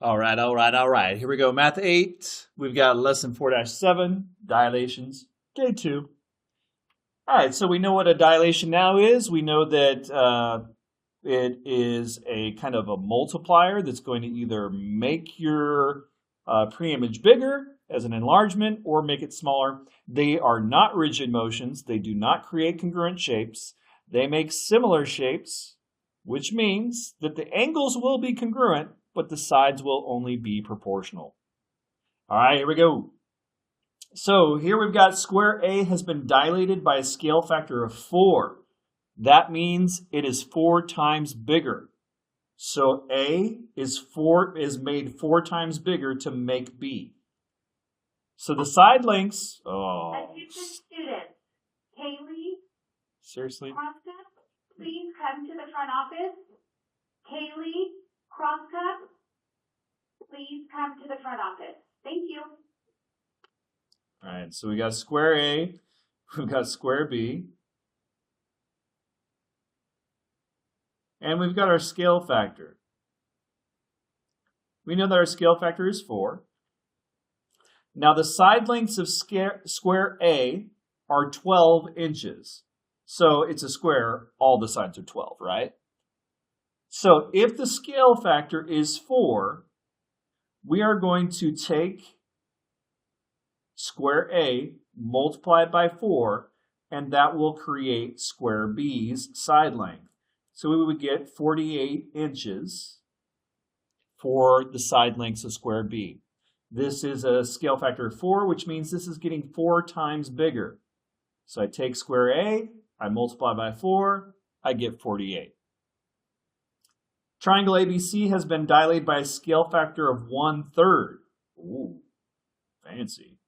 All right, all right, all right. Here we go. Math 8. We've got lesson 4-7, dilations, day 2. All right, so we know what a dilation now is. We know that it is a kind of a multiplier that's going to either make your preimage bigger as an enlargement or make it smaller. They are not rigid motions. They do not create congruent shapes. They make similar shapes, which means that the angles will be congruent, but the sides will only be proportional. All right, here we go. So here we've got square A has been dilated by a scale factor of 4. That means it is 4 times bigger. So A is made 4 times bigger to make B. So the side lengths. Attention students. Kaylee, Seriously? Crosscup, please come to the front office. Kaylee, Crosscup, please come to the front office. Thank you. All right, so we got square A, we've got square B, and we've got our scale factor. We know that our scale factor is 4. Now the side lengths of square A are 12 inches. So it's a square, all the sides are 12, right? So if the scale factor is 4, we are going to take square A, multiply it by 4, and that will create square B's side length. So we would get 48 inches for the side lengths of square B. This is a scale factor of 4, which means this is getting 4 times bigger. So I take square A, I multiply by 4, I get 48. Triangle ABC has been dilated by a scale factor of 1/3. Ooh, fancy.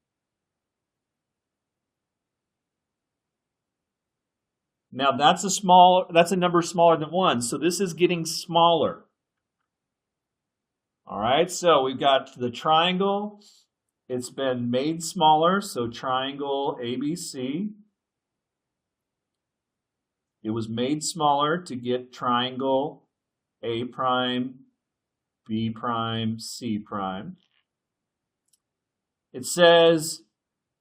Now that's a number smaller than 1, so this is getting smaller. All right, so we've got the triangle. It's been made smaller, so triangle ABC. It was made smaller to get triangle A prime, B prime, C prime. It says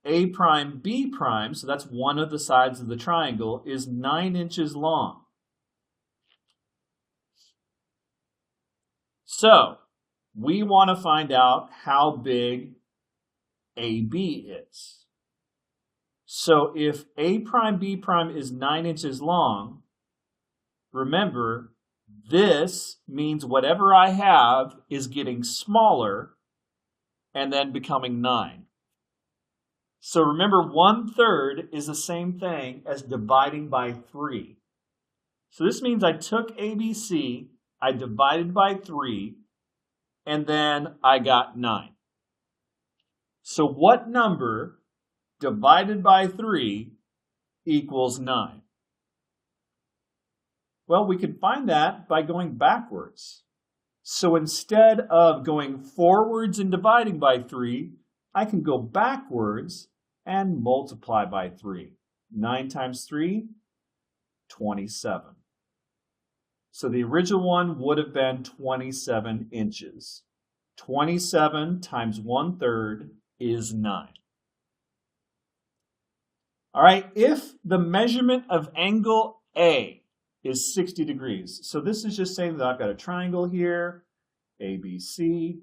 A prime, B prime, so that's one of the sides of the triangle, is 9 inches long. So we want to find out how big AB is. So if A prime, B prime is 9 inches long, remember, this means whatever I have is getting smaller and then becoming 9. So remember, 1/3 is the same thing as dividing by 3. So this means I took ABC, I divided by 3, and then I got 9. So what number divided by 3 equals 9? Well, we can find that by going backwards. So instead of going forwards and dividing by 3, I can go backwards and multiply by 3. 9 times 3, 27. So the original one would have been 27 inches. 27 times 1/3 is 9. All right, if the measurement of angle A is 60 degrees, so this is just saying that I've got a triangle here, ABC,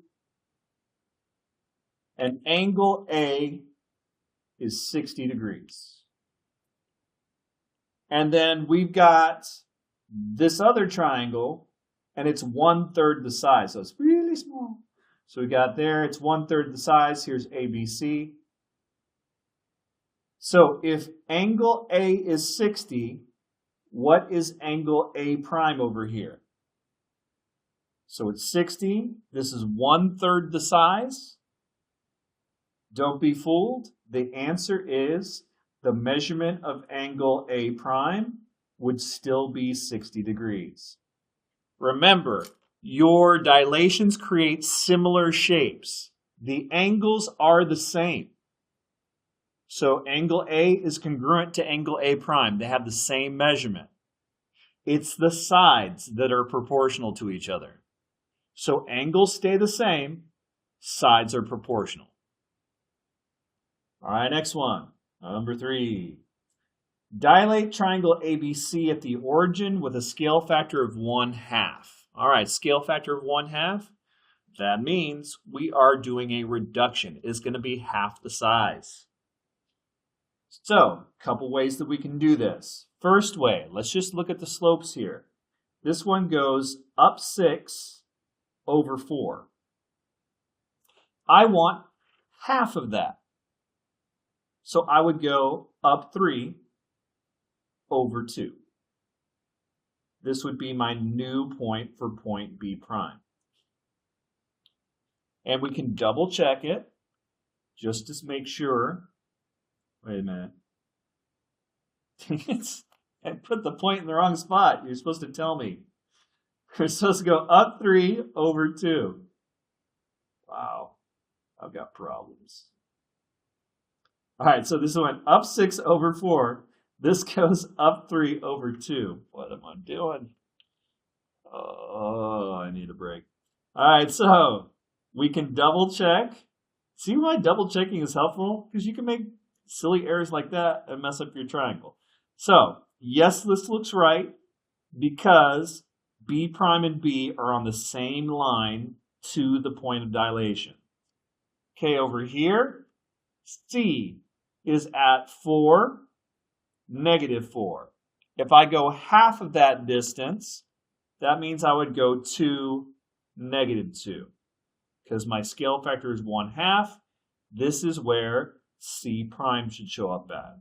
and angle A is 60 degrees. And then we've got this other triangle, and it's 1/3 the size, so it's really small. So we got there, it's 1/3 the size. Here's ABC. So if angle A is 60, what is angle A prime over here? So it's 60. This is 1/3 the size. Don't be fooled. The answer is the measurement of angle A prime would still be 60 degrees. Remember, your dilations create similar shapes. The angles are the same. So angle A is congruent to angle A prime. They have the same measurement. It's the sides that are proportional to each other. So angles stay the same, sides are proportional. All right, next one. Number 3. Dilate triangle ABC at the origin with a scale factor of 1/2. All right, scale factor of 1/2. That means we are doing a reduction. It's going to be half the size. So, a couple ways that we can do this. First way, let's just look at the slopes here. This one goes up 6 over 4. I want half of that. So I would go up 3 over 2. This would be my new point for point B prime. And we can double check it just to make sure. Wait a minute. I put the point in the wrong spot. You're supposed to tell me. We're supposed to go up 3 over 2. Wow. I've got problems. All right, so this went up 6 over 4. This goes up 3 over 2. What am I doing? Oh, I need a break. All right, so we can double check. See why double checking is helpful? Because you can make silly errors like that and mess up your triangle. So, yes, this looks right because B prime and B are on the same line to the point of dilation. Okay, over here, C is at 4, -4. If I go half of that distance, that means I would go 2, -2. Because my scale factor is 1/2, this is where C prime should show up at.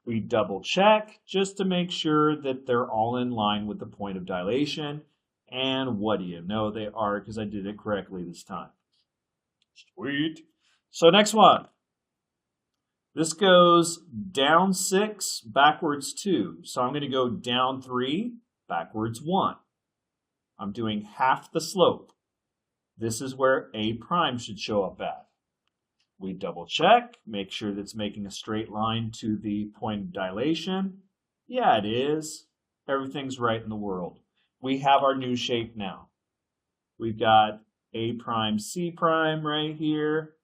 We double check just to make sure that they're all in line with the point of dilation. And what do you know, they are, because I did it correctly this time. Sweet. So next one. This goes down 6, backwards 2. So I'm going to go down 3, backwards 1. I'm doing half the slope. This is where A prime should show up at. We double check, make sure that it's making a straight line to the point of dilation. Yeah, it is. Everything's right in the world. We have our new shape now. We've got A prime, C prime right here.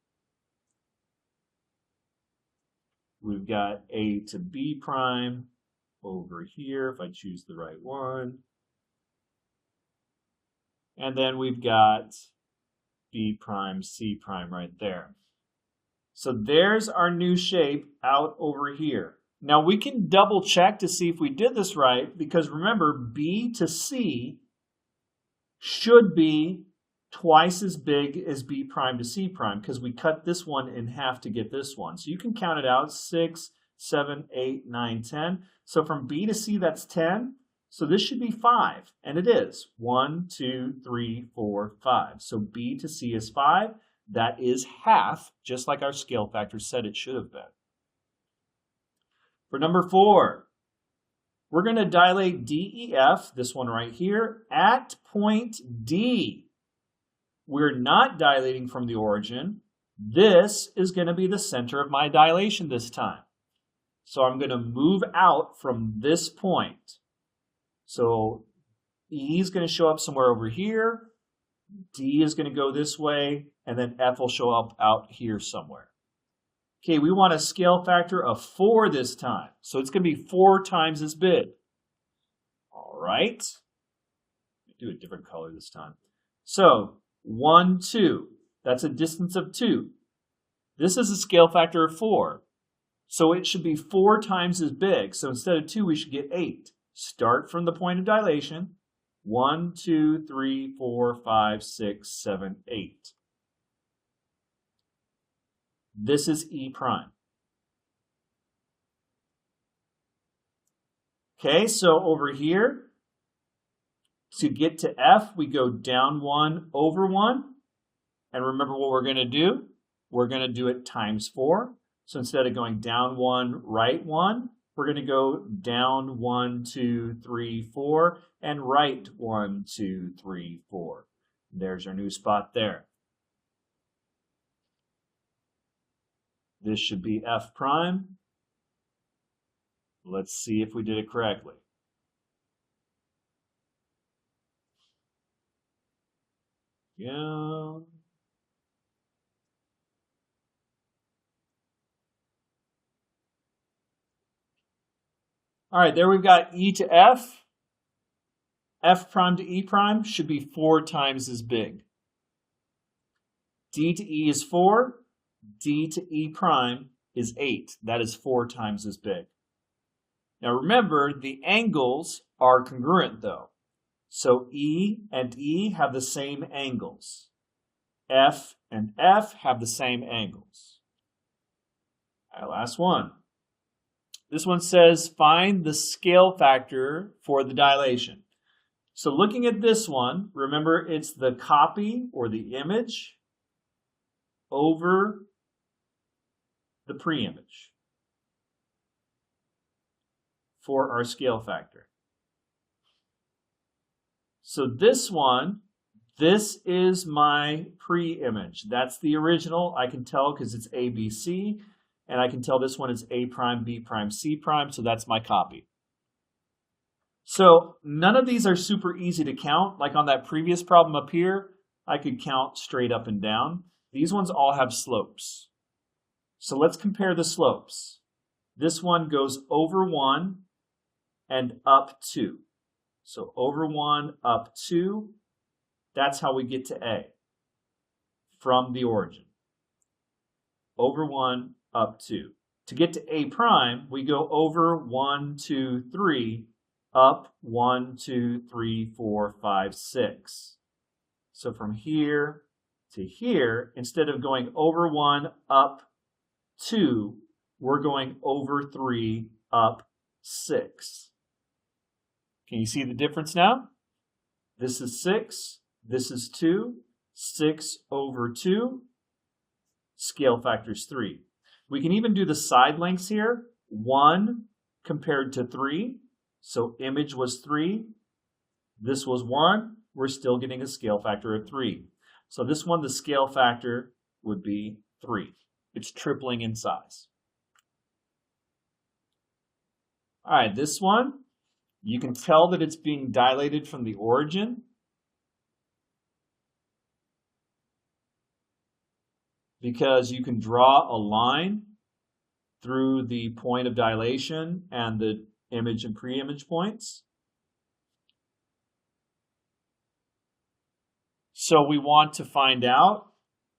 We've got A to B prime over here, if I choose the right one. And then we've got B prime, C prime right there. So there's our new shape out over here. Now we can double check to see if we did this right, because remember, B to C should be twice as big as B prime to C prime, because we cut this one in half to get this one. So you can count it out, 6, 7, 8, 9, 10. So from B to C, that's 10. So this should be 5, and it is. 1, 2, 3, 4, 5. So B to C is 5. That is half, just like our scale factor said it should have been. For number 4, we're going to dilate DEF, this one right here, at point D. We're not dilating from the origin. This is going to be the center of my dilation this time. So I'm going to move out from this point. So E is going to show up somewhere over here. D is going to go this way, and then F will show up out here somewhere. Okay, we want a scale factor of 4 this time. So it's going to be 4 times as big. All right. Do a different color this time. So 1, 2. That's a distance of 2. This is a scale factor of 4. So it should be 4 times as big. So instead of 2, we should get 8. Start from the point of dilation. 1, 2, 3, 4, 5, 6, 7, 8. This is E prime. Okay, so over here, to get to F, we go down 1 over 1. And remember what we're going to do? We're going to do it times 4. So instead of going down 1, right 1, we're going to go down 1, 2, 3, 4, and right 1, 2, 3, 4. There's our new spot there. This should be F prime. Let's see if we did it correctly. Yeah. All right, there we've got e to f. F prime to e prime should be 4 times as big. D to e is 4. D to e prime is 8. That is 4 times as big. Now remember, the angles are congruent though. So E and E have the same angles. F and F have the same angles. All right, last one. This one says find the scale factor for the dilation. So looking at this one, remember it's the copy or the image over the pre-image for our scale factor. So this one, this is my pre-image. That's the original. I can tell because it's ABC, and I can tell this one is A prime, B prime, C prime, so that's my copy. So none of these are super easy to count. Like on that previous problem up here, I could count straight up and down. These ones all have slopes. So let's compare the slopes. This one goes over 1 and up 2. So over 1, up 2, that's how we get to A from the origin. Over 1, up 2. To get to A prime, we go over 1, 2, 3, up 1, 2, 3, 4, 5, 6. So from here to here, instead of going over 1, up 2, we're going over 3, up 6. Can you see the difference now? This is 6, this is 2, 6 over 2, scale factor is 3. We can even do the side lengths here, 1 compared to 3, so image was 3, this was 1, we're still getting a scale factor of 3. So this one, the scale factor would be 3. It's tripling in size. All right, this one, you can tell that it's being dilated from the origin because you can draw a line through the point of dilation and the image and pre-image points. So we want to find out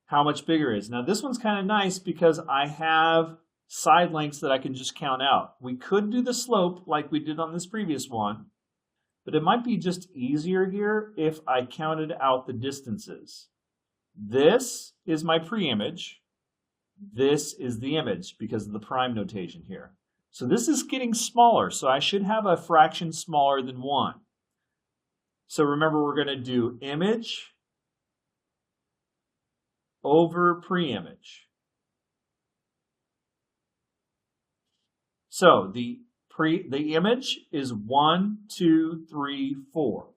how much bigger it is. Now this one's kind of nice because I have side lengths that I can just count out. We could do the slope like we did on this previous one, but it might be just easier here if I counted out the distances. This is my pre-image. This is the image because of the prime notation here. So this is getting smaller, so I should have a fraction smaller than 1. So remember, we're going to do image over pre-image. So the image is 1, 2, 3, 4.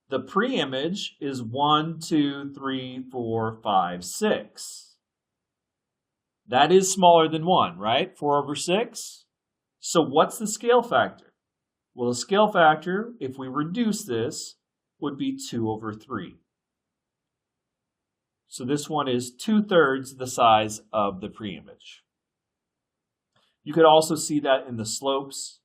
The pre-image is 1, 2, 3, 4, 5, 6. That is smaller than 1, right? 4 over 6. So what's the scale factor? Well, the scale factor, if we reduce this, would be 2 over 3. So this one is 2/3 the size of the pre-image. You could also see that in the slopes.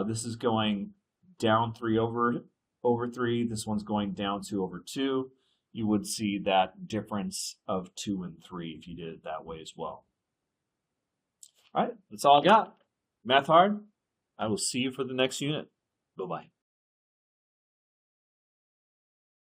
This is going down 3 over 3. This one's going down 2 over 2. You would see that difference of 2 and 3 if you did it that way as well. All right, that's all I got. Math hard? I will see you for the next unit. Bye-bye.